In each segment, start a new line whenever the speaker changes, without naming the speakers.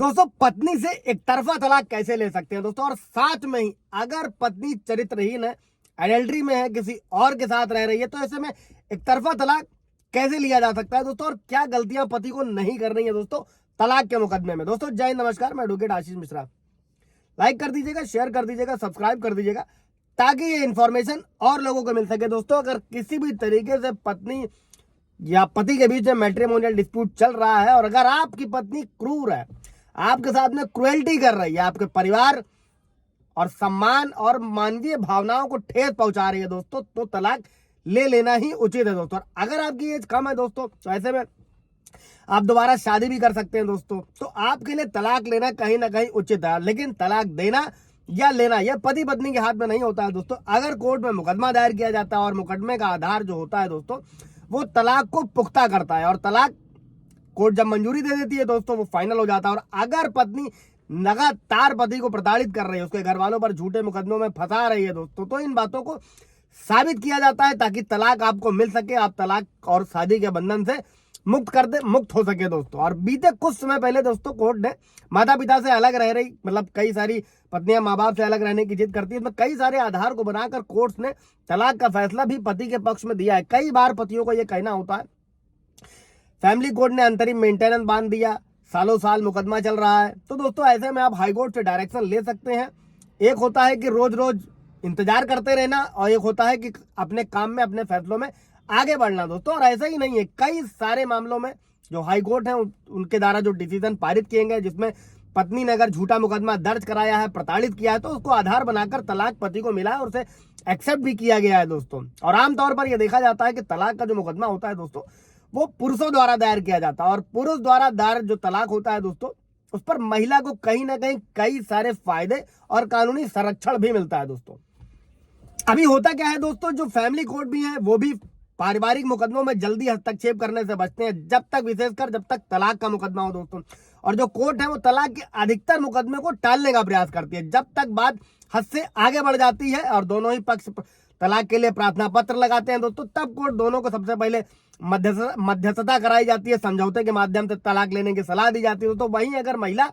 दोस्तों पत्नी से एक तरफा तलाक कैसे ले सकते हैं दोस्तों, और साथ में ही अगर पत्नी चरित्रहीन है, एडल्ट्री में है, किसी और के साथ रह रही है, तो ऐसे में एक तरफा तलाक कैसे लिया जा सकता है दोस्तों, और क्या गलतियां पति को नहीं करनी है दोस्तों तलाक के मुकदमे में। दोस्तों जय हिंद, नमस्कार, मैं एडवोकेट आशीष मिश्रा। लाइक कर दीजिएगा, शेयर कर दीजिएगा, सब्सक्राइब कर दीजिएगा ताकि ये इन्फॉर्मेशन और लोगों को मिल सके। दोस्तों अगर किसी भी तरीके से पत्नी या पति के बीच में मैट्रिमोनियल डिस्प्यूट चल रहा है और अगर आपकी पत्नी क्रूर है, आपके साथ में क्रुएल्टी कर रही है, आपके परिवार और सम्मान और मानवीय भावनाओं को ठेस पहुंचा रही है दोस्तों, तो तलाक ले लेना ही उचित है दोस्तों। अगर आपकी एज कम है दोस्तों, तो ऐसे में आप दोबारा शादी भी कर सकते हैं दोस्तों, तो आपके लिए तलाक लेना कहीं ना कहीं उचित है। लेकिन तलाक देना या लेना यह पति पत्नी के हाथ में नहीं होता है दोस्तों। अगर कोर्ट में मुकदमा दायर किया जाता है और मुकदमे का आधार जो होता है दोस्तों वो तलाक को पुख्ता करता है, और तलाक कोर्ट जब मंजूरी दे देती है दोस्तों वो फाइनल हो जाता है। और अगर पत्नी लगातार पति को प्रताड़ित कर रही है, उसके घर वालों पर झूठे मुकदमों में फंसा रही है दोस्तों, तो इन बातों को साबित किया जाता है ताकि तलाक आपको मिल सके, आप तलाक और शादी के बंधन से मुक्त हो सके दोस्तों। और बीते कुछ समय पहले दोस्तों कोर्ट ने माता पिता से अलग रह रही, मतलब कई सारी पत्नियां माँ बाप से अलग रहने की जिद करती है, तो कई सारे आधार को बनाकर कोर्ट ने तलाक का फैसला भी पति के पक्ष में दिया है। कई बार पतियों को यह कहना होता है, फैमिली कोर्ट ने अंतरिम मेंटेनेंस बांध दिया, सालों साल मुकदमा चल रहा है, तो दोस्तों ऐसे में आप हाई कोर्ट से डायरेक्शन ले सकते हैं। एक होता है कि रोज रोज इंतजार करते रहना, और एक होता है कि अपने काम में, अपने फैसलों में आगे बढ़ना दोस्तों। और ऐसा ही नहीं है, कई सारे मामलों में जो हाई कोर्ट है उनके द्वारा जो डिसीजन पारित किए गए, जिसमें पत्नी ने अगर झूठा मुकदमा दर्ज कराया है, प्रताड़ित किया है, तो उसको आधार बनाकर तलाक पति को मिला है और उसे एक्सेप्ट भी किया गया है दोस्तों। और आमतौर पर यह देखा जाता है कि तलाक का जो मुकदमा होता है दोस्तों वो पुरुषों द्वारा दायर किया जाता है, और पुरुष द्वारा दायर जो तलाक होता है दोस्तों उस पर महिला को कहीं ना कहीं कई सारे फायदे और कानूनी संरक्षण भी मिलता है दोस्तों। अभी होता क्या है दोस्तों, जो फैमिली कोर्ट भी है वो भी पारिवारिक मुकदमों में जल्दी हस्तक्षेप करने से बचते हैं, जब तक, विशेषकर जब तक तलाक का मुकदमा हो दोस्तों। और जो कोर्ट है वो तलाक के अधिकतर मुकदमे को टालने का प्रयास करती है। जब तक बात हद से आगे बढ़ जाती है और दोनों ही पक्ष तलाक के लिए प्रार्थना पत्र लगाते हैं दोस्तों, तब कोर्ट दोनों को सबसे पहले मध्यस्थता कराई जाती है, समझौते के माध्यम से तलाक लेने की सलाह दी जाती है। तो वहीं अगर महिला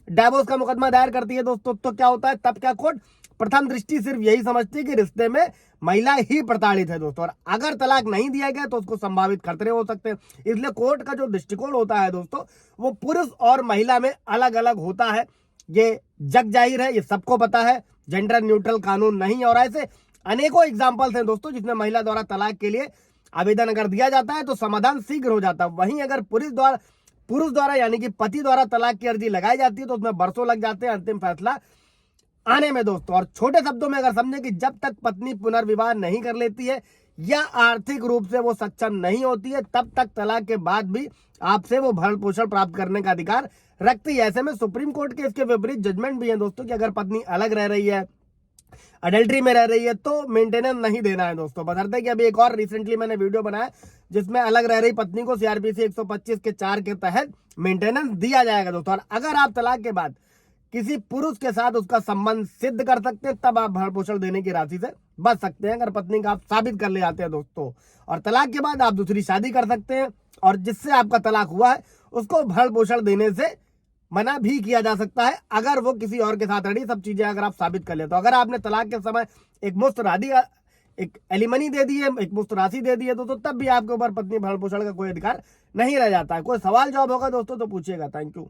डाइवोर्स का मुकदमा दायर करती है दोस्तों, तो क्या होता है, तब क्या कोर्ट प्रथम दृष्टि सिर्फ यही समझती है कि रिश्ते में महिला ही प्रताड़ित है दोस्तों, और अगर तलाक नहीं दिया गया तो उसको संभावित खतरे हो सकते हैं। इसलिए कोर्ट का जो दृष्टिकोण होता है दोस्तों वो पुरुष और महिला में अलग अलग होता है। ये जग जाहिर है, ये सबको पता है, जेंडर न्यूट्रल कानून नहीं है। और ऐसे अनेकों एग्जाम्पल्स हैं दोस्तों जिसमें महिला द्वारा तलाक के लिए आवेदन अगर दिया जाता है तो समाधान शीघ्र हो जाता है। वहीं अगर पुरुष द्वारा यानी कि पति द्वारा तलाक की अर्जी लगाई जाती है तो उसमें बरसों लग जाते हैं अंतिम फैसला आने में दोस्तों। और छोटे शब्दों में अगर समझे कि जब तक पत्नी पुनर्विवाह नहीं कर लेती है या आर्थिक रूप से वो सक्षम नहीं होती है, तब तक तलाक के बाद भी आपसे वो भरण पोषण प्राप्त करने का अधिकार रखती है। ऐसे में सुप्रीम कोर्ट के इसके विपरीत जजमेंट भी है दोस्तों कि अगर पत्नी अलग रह रही है, अडल्ट्री में रह रही है, तो मेंटेनेंस नहीं देना है दोस्तों। बशर्ते कि अभी एक और रिसेंटली मैंने वीडियो बनाया जिसमें अलग रह रही पत्नी को सीआरपीसी 125 के 4 के तहत मेंटेनेंस दिया जाएगा दोस्तों। और अगर आप तलाक के बाद किसी पुरुष के साथ उसका संबंध सिद्ध कर सकते हैं, तब आप भरण पोषण देने की राशि से बच सकते हैं, अगर पत्नी का आप साबित कर ले जाते हैं दोस्तों। और तलाक के बाद आप दूसरी शादी कर सकते हैं, और जिससे आपका तलाक हुआ है उसको भरण पोषण देने से मना भी किया जा सकता है अगर वो किसी और के साथ रही। सब चीजें अगर आप साबित कर ले, तो अगर आपने तलाक के समय एक मुफ्त राशि, एक एलिमनी दे दी है, एक मुफ्त राशि दे दी है दोस्तों, तब भी आपके ऊपर पत्नी भरण पोषण का कोई अधिकार नहीं रह जाता है। कोई सवाल जवाब होगा दोस्तों तो पूछिएगा। Thank you.